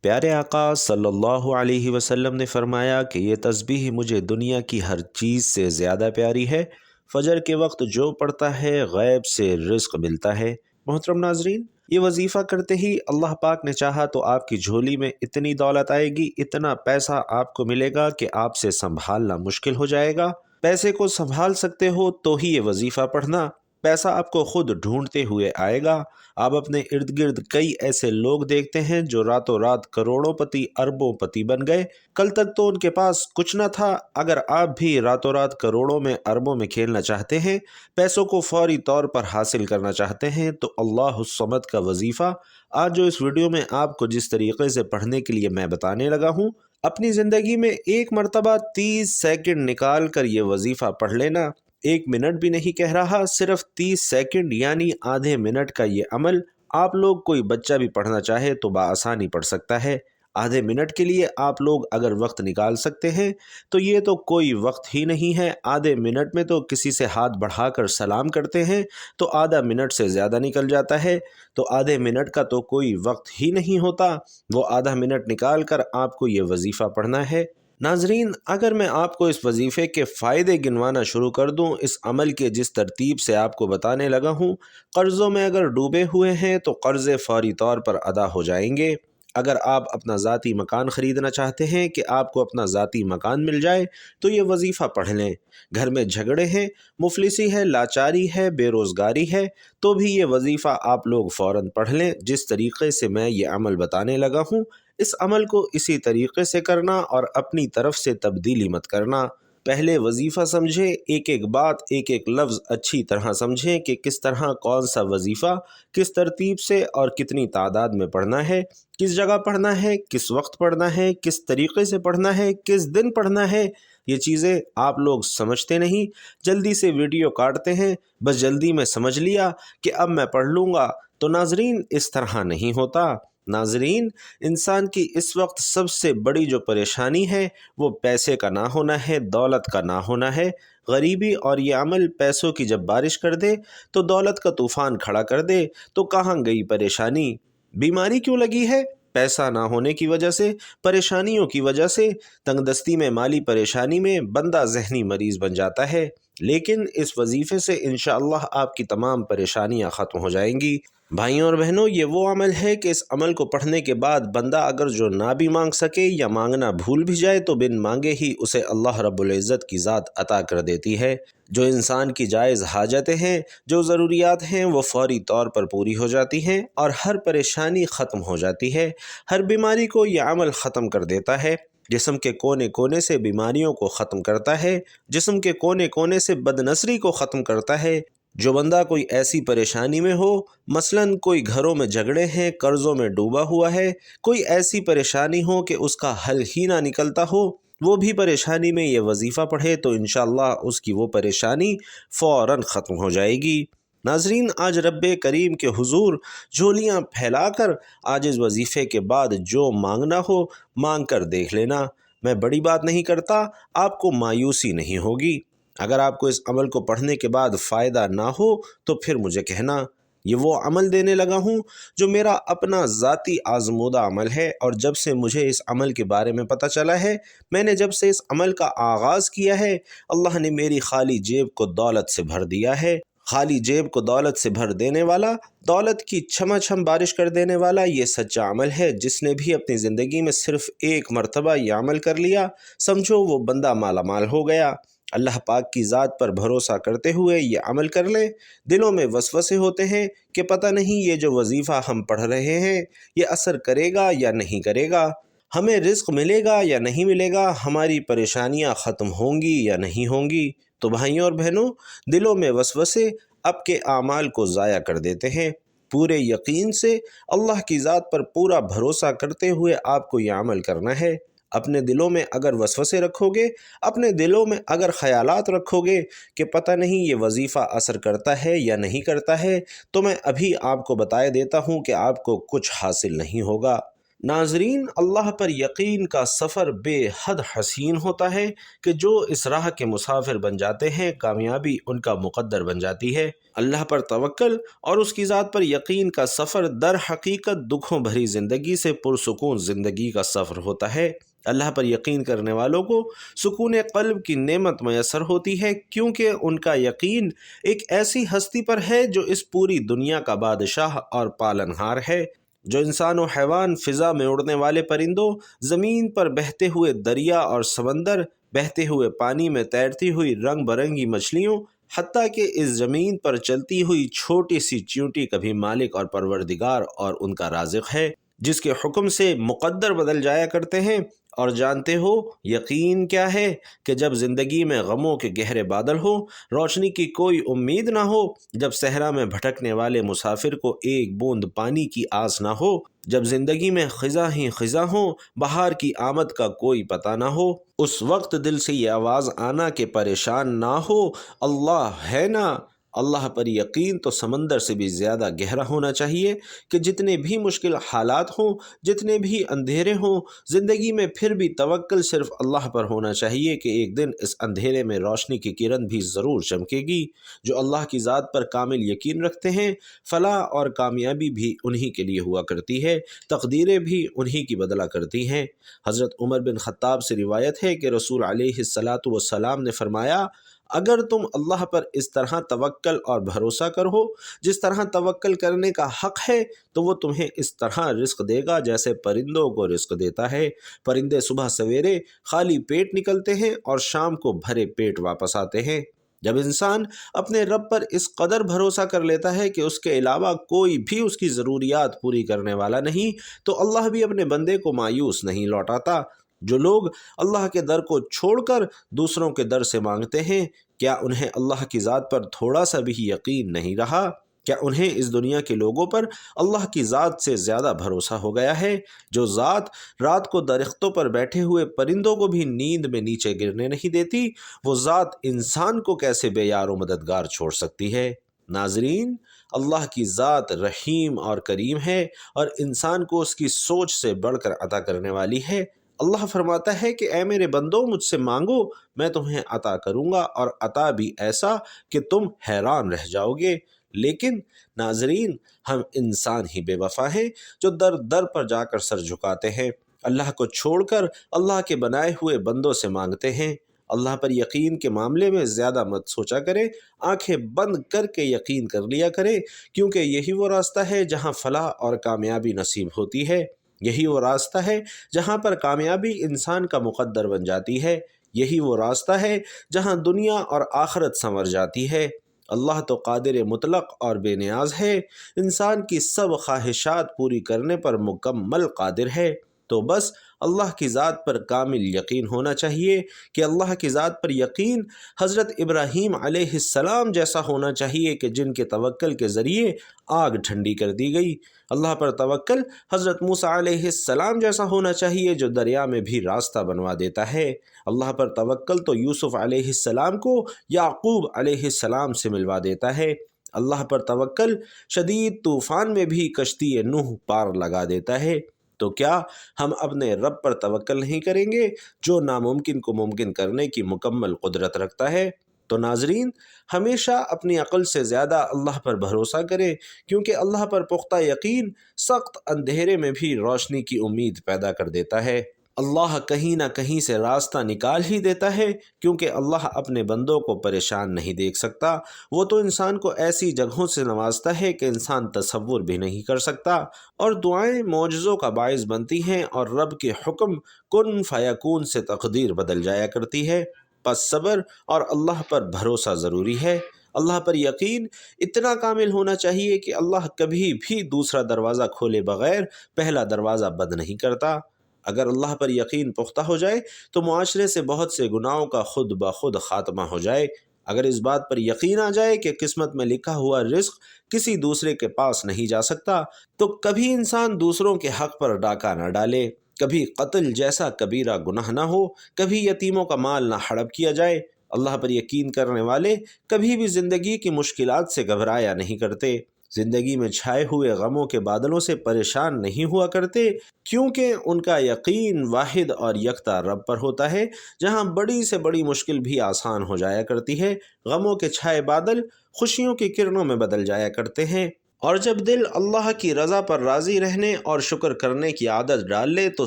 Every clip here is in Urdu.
پیارے آقا صلی اللہ علیہ وسلم نے فرمایا کہ یہ تسبیح مجھے دنیا کی ہر چیز سے زیادہ پیاری ہے۔ فجر کے وقت جو پڑھتا ہے غیب سے رزق ملتا ہے۔ محترم ناظرین، یہ وظیفہ کرتے ہی اللہ پاک نے چاہا تو آپ کی جھولی میں اتنی دولت آئے گی، اتنا پیسہ آپ کو ملے گا کہ آپ سے سنبھالنا مشکل ہو جائے گا۔ پیسے کو سنبھال سکتے ہو تو ہی یہ وظیفہ پڑھنا، پیسہ آپ کو خود ڈھونڈتے ہوئے آئے گا۔ آپ اپنے ارد گرد کئی ایسے لوگ دیکھتے ہیں جو راتوں رات کروڑوں پتی اربوں پتی بن گئے۔ کل تک تو ان کے پاس کچھ نہ تھا۔ اگر آپ بھی راتوں رات کروڑوں میں اربوں میں کھیلنا چاہتے ہیں، پیسوں کو فوری طور پر حاصل کرنا چاہتے ہیں، تو اللہ الصمد کا وظیفہ آج جو اس ویڈیو میں آپ کو جس طریقے سے پڑھنے کے لیے میں بتانے لگا ہوں، اپنی زندگی میں ایک مرتبہ 30 سیکنڈ نکال کر یہ وظیفہ پڑھ لینا۔ 1 منٹ بھی نہیں کہہ رہا، صرف 30 سیکنڈ یعنی آدھے منٹ کا یہ عمل آپ لوگ، کوئی بچہ بھی پڑھنا چاہے تو بآسانی پڑھ سکتا ہے۔ آدھے منٹ کے لیے آپ لوگ اگر وقت نکال سکتے ہیں تو یہ تو کوئی وقت ہی نہیں ہے۔ آدھے منٹ میں تو کسی سے ہاتھ بڑھا کر سلام کرتے ہیں تو آدھا منٹ سے زیادہ نکل جاتا ہے، تو آدھے منٹ کا تو کوئی وقت ہی نہیں ہوتا۔ وہ آدھا منٹ نکال کر آپ کو یہ وظیفہ پڑھنا ہے۔ ناظرین، اگر میں آپ کو اس وظیفے کے فائدے گنوانا شروع کر دوں، اس عمل کے جس ترتیب سے آپ کو بتانے لگا ہوں، قرضوں میں اگر ڈوبے ہوئے ہیں تو قرضے فوری طور پر ادا ہو جائیں گے۔ اگر آپ اپنا ذاتی مکان خریدنا چاہتے ہیں کہ آپ کو اپنا ذاتی مکان مل جائے تو یہ وظیفہ پڑھ لیں۔ گھر میں جھگڑے ہیں، مفلسی ہے، لاچاری ہے، بے روزگاری ہے، تو بھی یہ وظیفہ آپ لوگ فوراً پڑھ لیں۔ جس طریقے سے میں یہ عمل بتانے لگا ہوں، اس عمل کو اسی طریقے سے کرنا اور اپنی طرف سے تبدیلی مت کرنا۔ پہلے وظیفہ سمجھیں، ایک ایک بات، ایک ایک لفظ اچھی طرح سمجھیں کہ کس طرح کون سا وظیفہ کس ترتیب سے اور کتنی تعداد میں پڑھنا ہے، کس جگہ پڑھنا ہے، کس وقت پڑھنا ہے، کس طریقے سے پڑھنا ہے، کس دن پڑھنا ہے۔ یہ چیزیں آپ لوگ سمجھتے نہیں، جلدی سے ویڈیو کاٹتے ہیں، بس جلدی میں سمجھ لیا کہ اب میں پڑھ لوں گا۔ تو ناظرین، اس طرح نہیں ہوتا۔ ناظرین، انسان کی اس وقت سب سے بڑی جو پریشانی ہے وہ پیسے کا نہ ہونا ہے، دولت کا نہ ہونا ہے۔ غریبی اور یہ عمل پیسوں کی جب بارش کر دے تو دولت کا طوفان کھڑا کر دے تو کہاں گئی پریشانی؟ بیماری کیوں لگی ہے؟ پیسہ نہ ہونے کی وجہ سے، پریشانیوں کی وجہ سے۔ تنگ دستی میں، مالی پریشانی میں بندہ ذہنی مریض بن جاتا ہے، لیکن اس وظیفے سے انشاءاللہ آپ کی تمام پریشانیاں ختم ہو جائیں گی۔ بھائیوں اور بہنوں، یہ وہ عمل ہے کہ اس عمل کو پڑھنے کے بعد بندہ اگر جو نہ بھی مانگ سکے یا مانگنا بھول بھی جائے تو بن مانگے ہی اسے اللہ رب العزت کی ذات عطا کر دیتی ہے۔ جو انسان کی جائز حاجتیں ہیں، جو ضروریات ہیں، وہ فوری طور پر پوری ہو جاتی ہیں اور ہر پریشانی ختم ہو جاتی ہے۔ ہر بیماری کو یہ عمل ختم کر دیتا ہے۔ جسم کے کونے کونے سے بیماریوں کو ختم کرتا ہے، جسم کے کونے کونے سے بدنصری کو ختم کرتا ہے۔ جو بندہ کوئی ایسی پریشانی میں ہو، مثلاً کوئی گھروں میں جھگڑے ہیں، قرضوں میں ڈوبا ہوا ہے، کوئی ایسی پریشانی ہو کہ اس کا حل ہی نہ نکلتا ہو، وہ بھی پریشانی میں یہ وظیفہ پڑھے تو انشاءاللہ اس کی وہ پریشانی فوراً ختم ہو جائے گی۔ ناظرین، آج رب کریم کے حضور جھولیاں پھیلا کر آج اس وظیفے کے بعد جو مانگنا ہو مانگ کر دیکھ لینا۔ میں بڑی بات نہیں کرتا، آپ کو مایوسی نہیں ہوگی۔ اگر آپ کو اس عمل کو پڑھنے کے بعد فائدہ نہ ہو تو پھر مجھے کہنا۔ یہ وہ عمل دینے لگا ہوں جو میرا اپنا ذاتی آزمودہ عمل ہے، اور جب سے مجھے اس عمل کے بارے میں پتہ چلا ہے، میں نے جب سے اس عمل کا آغاز کیا ہے، اللہ نے میری خالی جیب کو دولت سے بھر دیا ہے۔ خالی جیب کو دولت سے بھر دینے والا، دولت کی چھما چھم بارش کر دینے والا یہ سچا عمل ہے۔ جس نے بھی اپنی زندگی میں صرف ایک مرتبہ یہ عمل کر لیا، سمجھو وہ بندہ مالا مال ہو گیا۔ اللہ پاک کی ذات پر بھروسہ کرتے ہوئے یہ عمل کر لیں۔ دلوں میں وسوسے ہوتے ہیں کہ پتہ نہیں یہ جو وظیفہ ہم پڑھ رہے ہیں یہ اثر کرے گا یا نہیں کرے گا، ہمیں رزق ملے گا یا نہیں ملے گا، ہماری پریشانیاں ختم ہوں گی یا نہیں ہوں گی۔ تو بھائیوں اور بہنوں، دلوں میں وسوسے اب کے اعمال کو ضائع کر دیتے ہیں۔ پورے یقین سے اللہ کی ذات پر پورا بھروسہ کرتے ہوئے آپ کو یہ عمل کرنا ہے۔ اپنے دلوں میں اگر وسوسے رکھو گے، اپنے دلوں میں اگر خیالات رکھو گے کہ پتہ نہیں یہ وظیفہ اثر کرتا ہے یا نہیں کرتا ہے، تو میں ابھی آپ کو بتائے دیتا ہوں کہ آپ کو کچھ حاصل نہیں ہوگا۔ ناظرین، اللہ پر یقین کا سفر بے حد حسین ہوتا ہے کہ جو اس راہ کے مسافر بن جاتے ہیں کامیابی ان کا مقدر بن جاتی ہے۔ اللہ پر توکل اور اس کی ذات پر یقین کا سفر در حقیقت دکھوں بھری زندگی سے پرسکون زندگی کا سفر ہوتا ہے۔ اللہ پر یقین کرنے والوں کو سکون قلب کی نعمت میسر ہوتی ہے، کیونکہ ان کا یقین ایک ایسی ہستی پر ہے جو اس پوری دنیا کا بادشاہ اور پالنہار ہے، جو انسان و حیوان، فضا میں اڑنے والے پرندوں، زمین پر بہتے ہوئے دریا اور سمندر، بہتے ہوئے پانی میں تیرتی ہوئی رنگ برنگی مچھلیوں، حتیٰ کہ اس زمین پر چلتی ہوئی چھوٹی سی چیونٹی کا بھی مالک اور پروردگار اور ان کا رازق ہے، جس کے حکم سے مقدر بدل جایا کرتے ہیں۔ اور جانتے ہو یقین کیا ہے کہ جب زندگی میں غموں کے گہرے بادل ہو، روشنی کی کوئی امید نہ ہو، جب صحرا میں بھٹکنے والے مسافر کو ایک بوند پانی کی آس نہ ہو، جب زندگی میں خزاں ہی خزاں ہوں، بہار کی آمد کا کوئی پتہ نہ ہو، اس وقت دل سے یہ آواز آنا کہ پریشان نہ ہو، اللہ ہے نا۔ اللہ پر یقین تو سمندر سے بھی زیادہ گہرا ہونا چاہیے کہ جتنے بھی مشکل حالات ہوں، جتنے بھی اندھیرے ہوں، زندگی میں پھر بھی توکل صرف اللہ پر ہونا چاہیے کہ ایک دن اس اندھیرے میں روشنی کی کرن بھی ضرور چمکے گی۔ جو اللہ کی ذات پر کامل یقین رکھتے ہیں، فلاح اور کامیابی بھی انہی کے لیے ہوا کرتی ہے، تقدیریں بھی انہی کی بدلا کرتی ہیں۔ حضرت عمر بن خطاب سے روایت ہے کہ رسول علیہ الصلاۃ والسلام نے فرمایا، اگر تم اللہ پر اس طرح توکل اور بھروسہ کرو جس طرح توکل کرنے کا حق ہے، تو وہ تمہیں اس طرح رزق دے گا جیسے پرندوں کو رزق دیتا ہے۔ پرندے صبح سویرے خالی پیٹ نکلتے ہیں اور شام کو بھرے پیٹ واپس آتے ہیں۔ جب انسان اپنے رب پر اس قدر بھروسہ کر لیتا ہے کہ اس کے علاوہ کوئی بھی اس کی ضروریات پوری کرنے والا نہیں، تو اللہ بھی اپنے بندے کو مایوس نہیں لوٹاتا۔ جو لوگ اللہ کے در کو چھوڑ کر دوسروں کے در سے مانگتے ہیں، کیا انہیں اللہ کی ذات پر تھوڑا سا بھی یقین نہیں رہا؟ کیا انہیں اس دنیا کے لوگوں پر اللہ کی ذات سے زیادہ بھروسہ ہو گیا ہے؟ جو ذات رات کو درختوں پر بیٹھے ہوئے پرندوں کو بھی نیند میں نیچے گرنے نہیں دیتی، وہ ذات انسان کو کیسے بے یار و مددگار چھوڑ سکتی ہے؟ ناظرین، اللہ کی ذات رحیم اور کریم ہے اور انسان کو اس کی سوچ سے بڑھ کر عطا کرنے والی ہے۔ اللہ فرماتا ہے کہ اے میرے بندو، مجھ سے مانگو، میں تمہیں عطا کروں گا، اور عطا بھی ایسا کہ تم حیران رہ جاؤ گے۔ لیکن ناظرین، ہم انسان ہی بے وفا ہیں جو در در پر جا کر سر جھکاتے ہیں، اللہ کو چھوڑ کر اللہ کے بنائے ہوئے بندوں سے مانگتے ہیں۔ اللہ پر یقین کے معاملے میں زیادہ مت سوچا کریں، آنکھیں بند کر کے یقین کر لیا کریں، کیونکہ یہی وہ راستہ ہے جہاں فلاح اور کامیابی نصیب ہوتی ہے۔ یہی وہ راستہ ہے جہاں پر کامیابی انسان کا مقدر بن جاتی ہے۔ یہی وہ راستہ ہے جہاں دنیا اور آخرت سنور جاتی ہے۔ اللہ تو قادر مطلق اور بے نیاز ہے، انسان کی سب خواہشات پوری کرنے پر مکمل قادر ہے۔ تو بس اللہ کی ذات پر کامل یقین ہونا چاہیے کہ اللہ کی ذات پر یقین حضرت ابراہیم علیہ السلام جیسا ہونا چاہیے کہ جن کے توکل کے ذریعے آگ ٹھنڈی کر دی گئی۔ اللہ پر توکل حضرت موسیٰ علیہ السلام جیسا ہونا چاہیے جو دریا میں بھی راستہ بنوا دیتا ہے۔ اللہ پر توکل تو یوسف علیہ السلام کو یعقوب علیہ السلام سے ملوا دیتا ہے۔ اللہ پر توکل شدید طوفان میں بھی کشتی نوح پار لگا دیتا ہے۔ تو کیا ہم اپنے رب پر توکل نہیں کریں گے جو ناممکن کو ممکن کرنے کی مکمل قدرت رکھتا ہے؟ تو ناظرین، ہمیشہ اپنی عقل سے زیادہ اللہ پر بھروسہ کریں، کیونکہ اللہ پر پختہ یقین سخت اندھیرے میں بھی روشنی کی امید پیدا کر دیتا ہے۔ اللہ کہیں نہ کہیں سے راستہ نکال ہی دیتا ہے، کیونکہ اللہ اپنے بندوں کو پریشان نہیں دیکھ سکتا۔ وہ تو انسان کو ایسی جگہوں سے نوازتا ہے کہ انسان تصور بھی نہیں کر سکتا، اور دعائیں معجزوں کا باعث بنتی ہیں، اور رب کے حکم کن فیکون سے تقدیر بدل جایا کرتی ہے۔ پس صبر اور اللہ پر بھروسہ ضروری ہے۔ اللہ پر یقین اتنا کامل ہونا چاہیے کہ اللہ کبھی بھی دوسرا دروازہ کھولے بغیر پہلا دروازہ بند نہیں کرتا۔ اگر اللہ پر یقین پختہ ہو جائے تو معاشرے سے بہت سے گناہوں کا خود بخود خاتمہ ہو جائے۔ اگر اس بات پر یقین آ جائے کہ قسمت میں لکھا ہوا رزق کسی دوسرے کے پاس نہیں جا سکتا، تو کبھی انسان دوسروں کے حق پر ڈاکہ نہ ڈالے، کبھی قتل جیسا کبیرہ گناہ نہ ہو، کبھی یتیموں کا مال نہ ہڑپ کیا جائے۔ اللہ پر یقین کرنے والے کبھی بھی زندگی کی مشکلات سے گھبرایا نہیں کرتے۔ زندگی میں چھائے ہوئے غموں کے بادلوں سے پریشان نہیں ہوا کرتے، کیونکہ ان کا یقین واحد اور یکتا رب پر ہوتا ہے، جہاں بڑی سے بڑی مشکل بھی آسان ہو جایا کرتی ہے۔ غموں کے چھائے بادل خوشیوں کی کرنوں میں بدل جایا کرتے ہیں، اور جب دل اللہ کی رضا پر راضی رہنے اور شکر کرنے کی عادت ڈال لے تو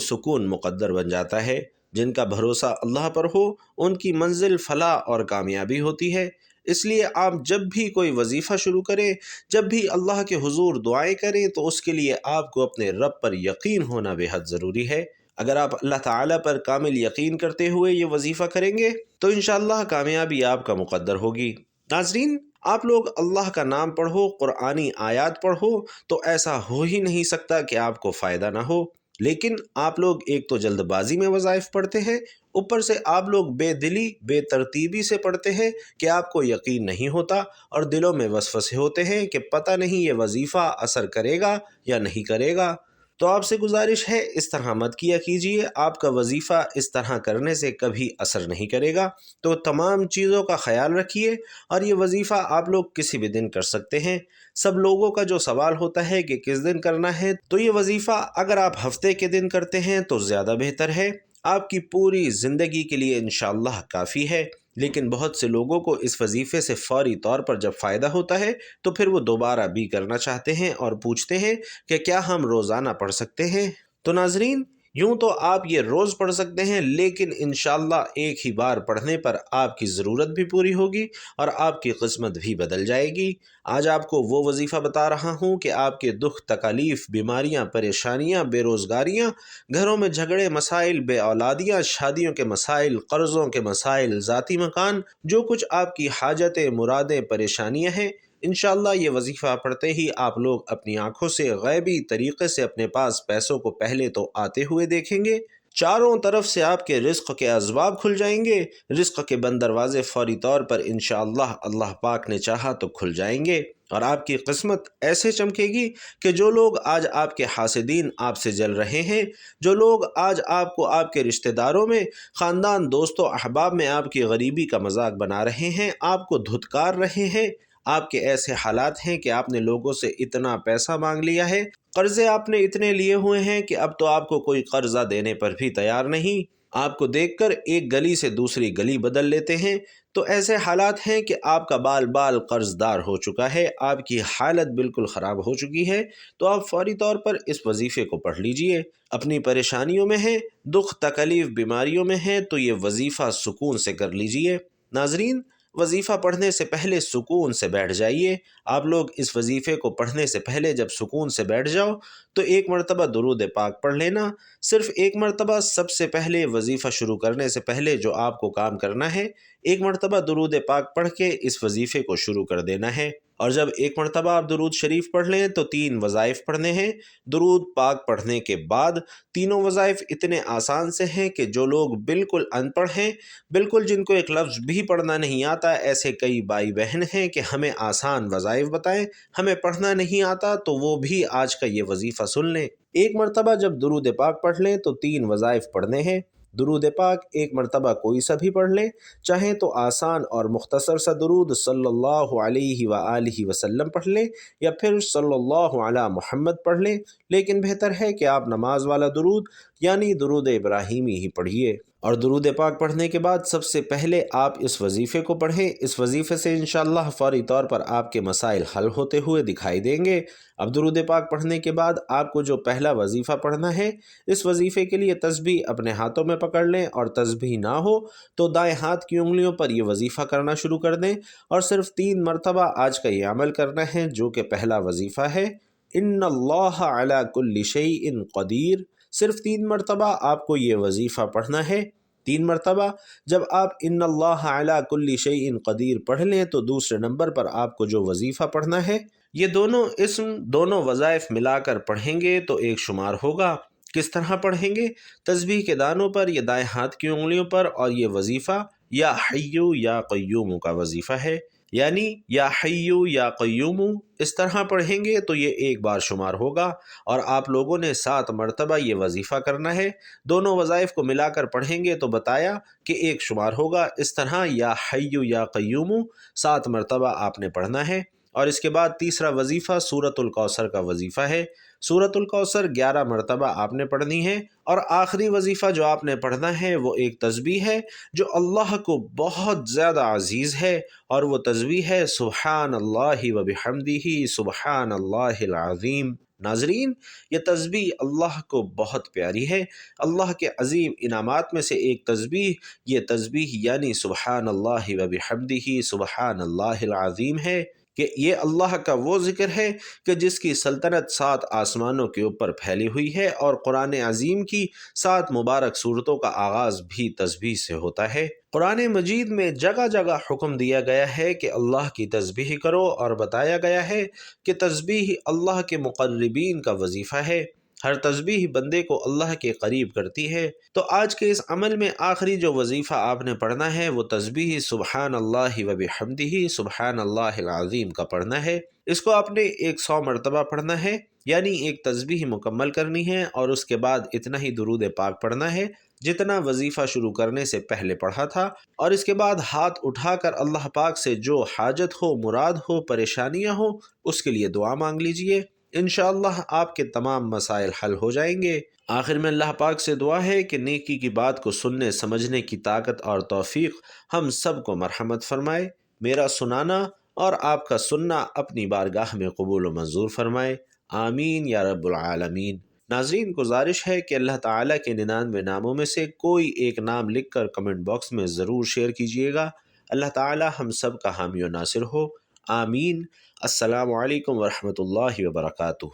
سکون مقدر بن جاتا ہے۔ جن کا بھروسہ اللہ پر ہو ان کی منزل فلاح اور کامیابی ہوتی ہے۔ اس لیے آپ جب بھی کوئی وظیفہ شروع کریں، جب بھی اللہ کے حضور دعائیں کریں، تو اس کے لیے آپ کو اپنے رب پر یقین ہونا بے حد ضروری ہے۔ اگر آپ اللہ تعالیٰ پر کامل یقین کرتے ہوئے یہ وظیفہ کریں گے تو انشاءاللہ کامیابی آپ کا مقدر ہوگی۔ ناظرین، آپ لوگ اللہ کا نام پڑھو، قرآنی آیات پڑھو تو ایسا ہو ہی نہیں سکتا کہ آپ کو فائدہ نہ ہو، لیکن آپ لوگ ایک تو جلد بازی میں وظائف پڑھتے ہیں، اوپر سے آپ لوگ بے دلی بے ترتیبی سے پڑھتے ہیں کہ آپ کو یقین نہیں ہوتا، اور دلوں میں وسوسے ہوتے ہیں کہ پتہ نہیں یہ وظیفہ اثر کرے گا یا نہیں کرے گا۔ تو آپ سے گزارش ہے اس طرح مت کیا کیجیے، آپ کا وظیفہ اس طرح کرنے سے کبھی اثر نہیں کرے گا۔ تو تمام چیزوں کا خیال رکھیے، اور یہ وظیفہ آپ لوگ کسی بھی دن کر سکتے ہیں۔ سب لوگوں کا جو سوال ہوتا ہے کہ کس دن کرنا ہے، تو یہ وظیفہ اگر آپ ہفتے کے دن کرتے ہیں تو زیادہ بہتر ہے، آپ کی پوری زندگی کے لیے انشاءاللہ کافی ہے۔ لیکن بہت سے لوگوں کو اس وظیفے سے فوری طور پر جب فائدہ ہوتا ہے تو پھر وہ دوبارہ بھی کرنا چاہتے ہیں اور پوچھتے ہیں کہ کیا ہم روزانہ پڑھ سکتے ہیں؟ تو ناظرین، یوں تو آپ یہ روز پڑھ سکتے ہیں، لیکن انشاءاللہ ایک ہی بار پڑھنے پر آپ کی ضرورت بھی پوری ہوگی اور آپ کی قسمت بھی بدل جائے گی۔ آج آپ کو وہ وظیفہ بتا رہا ہوں کہ آپ کے دکھ تکالیف، بیماریاں، پریشانیاں، بے روزگاریاں، گھروں میں جھگڑے مسائل، بے اولادیاں، شادیوں کے مسائل، قرضوں کے مسائل، ذاتی مکان، جو کچھ آپ کی حاجتیں، مرادیں، پریشانیاں ہیں، انشاءاللہ یہ وظیفہ پڑھتے ہی آپ لوگ اپنی آنکھوں سے غیبی طریقے سے اپنے پاس پیسوں کو پہلے تو آتے ہوئے دیکھیں گے، چاروں طرف سے آپ کے رزق کے اسباب کھل جائیں گے، رزق کے بند دروازے فوری طور پر انشاءاللہ اللہ پاک نے چاہا تو کھل جائیں گے، اور آپ کی قسمت ایسے چمکے گی کہ جو لوگ آج آپ کے حاسدین آپ سے جل رہے ہیں، جو لوگ آج آپ کو آپ کے رشتہ داروں میں، خاندان، دوستوں، احباب میں آپ کی غریبی کا مذاق بنا رہے ہیں، آپ کو دھتکار رہے ہیں، آپ کے ایسے حالات ہیں کہ آپ نے لوگوں سے اتنا پیسہ مانگ لیا ہے، قرضے آپ نے اتنے لیے ہوئے ہیں کہ اب تو آپ کو کوئی قرضہ دینے پر بھی تیار نہیں، آپ کو دیکھ کر ایک گلی سے دوسری گلی بدل لیتے ہیں، تو ایسے حالات ہیں کہ آپ کا بال بال قرض دار ہو چکا ہے، آپ کی حالت بالکل خراب ہو چکی ہے، تو آپ فوری طور پر اس وظیفے کو پڑھ لیجئے۔ اپنی پریشانیوں میں ہیں، دکھ تکلیف بیماریوں میں ہیں، تو یہ وظیفہ سکون سے کر لیجئے۔ ناظرین، وظیفہ پڑھنے سے پہلے سکون سے بیٹھ جائیے۔ آپ لوگ اس وظیفے کو پڑھنے سے پہلے جب سکون سے بیٹھ جاؤ تو ایک مرتبہ درود پاک پڑھ لینا، صرف ایک مرتبہ۔ سب سے پہلے وظیفہ شروع کرنے سے پہلے جو آپ کو کام کرنا ہے، ایک مرتبہ درود پاک پڑھ کے اس وظیفے کو شروع کر دینا ہے، اور جب ایک مرتبہ آپ درود شریف پڑھ لیں تو 3 وظائف پڑھنے ہیں۔ درود پاک پڑھنے کے بعد تینوں وظائف اتنے آسان سے ہیں کہ جو لوگ بالکل ان پڑھ ہیں، بالکل جن کو ایک لفظ بھی پڑھنا نہیں آتا، ایسے کئی بھائی بہن ہیں کہ ہمیں آسان وظائف بتائیں، ہمیں پڑھنا نہیں آتا، تو وہ بھی آج کا یہ وظیفہ سن لیں۔ ایک مرتبہ جب درود پاک پڑھ لیں تو 3 وظائف پڑھنے ہیں۔ درود پاک ایک مرتبہ کوئی سا بھی پڑھ لیں، چاہیں تو آسان اور مختصر سا درود صلی اللہ علیہ وآلہ وسلم پڑھ لیں، یا پھر صلی اللہ علی محمد پڑھ لیں، لیکن بہتر ہے کہ آپ نماز والا درود یعنی درود ابراہیمی ہی پڑھیے۔ اور درود پاک پڑھنے کے بعد سب سے پہلے آپ اس وظیفے کو پڑھیں۔ اس وظیفے سے انشاءاللہ فوری طور پر آپ کے مسائل حل ہوتے ہوئے دکھائی دیں گے۔ اب درود پاک پڑھنے کے بعد آپ کو جو پہلا وظیفہ پڑھنا ہے، اس وظیفے کے لیے تسبیح اپنے ہاتھوں میں پکڑ لیں، اور تسبیح نہ ہو تو دائیں ہاتھ کی انگلیوں پر یہ وظیفہ کرنا شروع کر دیں، اور صرف 3 مرتبہ آج کا یہ عمل کرنا ہے جو کہ پہلا وظیفہ ہے، ان اللہ علی کل شیء قدیر۔ صرف 3 مرتبہ آپ کو یہ وظیفہ پڑھنا ہے۔ 3 مرتبہ جب آپ ان اللہ علی کل شیء قدیر پڑھ لیں تو دوسرے نمبر پر آپ کو جو وظیفہ پڑھنا ہے، یہ دونوں اسم، دونوں وظائف ملا کر پڑھیں گے تو ایک شمار ہوگا۔ کس طرح پڑھیں گے؟ تسبیح کے دانوں پر یا دائیں ہاتھ کی انگلیوں پر، اور یہ وظیفہ یا حیو یا قیوم کا وظیفہ ہے، یعنی یا حیو یا قیوم، اس طرح پڑھیں گے تو یہ ایک بار شمار ہوگا، اور آپ لوگوں نے 7 مرتبہ یہ وظیفہ کرنا ہے۔ دونوں وظائف کو ملا کر پڑھیں گے تو بتایا کہ ایک شمار ہوگا۔ اس طرح یا حیو یا قیوم 7 مرتبہ آپ نے پڑھنا ہے، اور اس کے بعد تیسرا وظیفہ سورۃ الکوثر کا وظیفہ ہے۔ سورۃ الکوثر 11 مرتبہ آپ نے پڑھنی ہے، اور آخری وظیفہ جو آپ نے پڑھنا ہے وہ ایک تسبیح ہے جو اللہ کو بہت زیادہ عزیز ہے، اور وہ تسبیح ہے سبحان اللہ و بحمدہ سبحان اللہ العظیم۔ ناظرین، یہ تسبیح اللہ کو بہت پیاری ہے۔ اللہ کے عظیم انعامات میں سے ایک تسبیح یہ تسبیح یعنی سبحان اللہ و بحمدہ سبحان اللہ العظیم ہے، کہ یہ اللہ کا وہ ذکر ہے کہ جس کی سلطنت 7 آسمانوں کے اوپر پھیلی ہوئی ہے، اور قرآن عظیم کی 7 مبارک صورتوں کا آغاز بھی تسبیح سے ہوتا ہے۔ قرآن مجید میں جگہ جگہ حکم دیا گیا ہے کہ اللہ کی تسبیح کرو، اور بتایا گیا ہے کہ تسبیح اللہ کے مقربین کا وظیفہ ہے۔ ہر تسبیح بندے کو اللہ کے قریب کرتی ہے۔ تو آج کے اس عمل میں آخری جو وظیفہ آپ نے پڑھنا ہے وہ تسبیح سبحان اللہ و بحمدہ سبحان اللہ العظیم کا پڑھنا ہے۔ اس کو آپ نے 100 مرتبہ پڑھنا ہے، یعنی ایک تسبیح مکمل کرنی ہے، اور اس کے بعد اتنا ہی درود پاک پڑھنا ہے جتنا وظیفہ شروع کرنے سے پہلے پڑھا تھا، اور اس کے بعد ہاتھ اٹھا کر اللہ پاک سے جو حاجت ہو، مراد ہو، پریشانیاں ہو، اس کے لیے دعا مانگ لیجئے۔ انشاءاللہ آپ کے تمام مسائل حل ہو جائیں گے۔ آخر میں اللہ پاک سے دعا ہے کہ نیکی کی بات کو سننے سمجھنے کی طاقت اور توفیق ہم سب کو مرحمت فرمائے۔ میرا سنانا اور آپ کا سننا اپنی بارگاہ میں قبول و منظور فرمائے، آمین یا رب العالمین۔ ناظرین، گزارش ہے کہ اللہ تعالیٰ کے 99 ناموں میں سے کوئی ایک نام لکھ کر کمنٹ باکس میں ضرور شیئر کیجیے گا۔ اللہ تعالیٰ ہم سب کا حامی و ناصر ہو، آمین۔ السلام علیکم ورحمۃ اللہ وبرکاتہ۔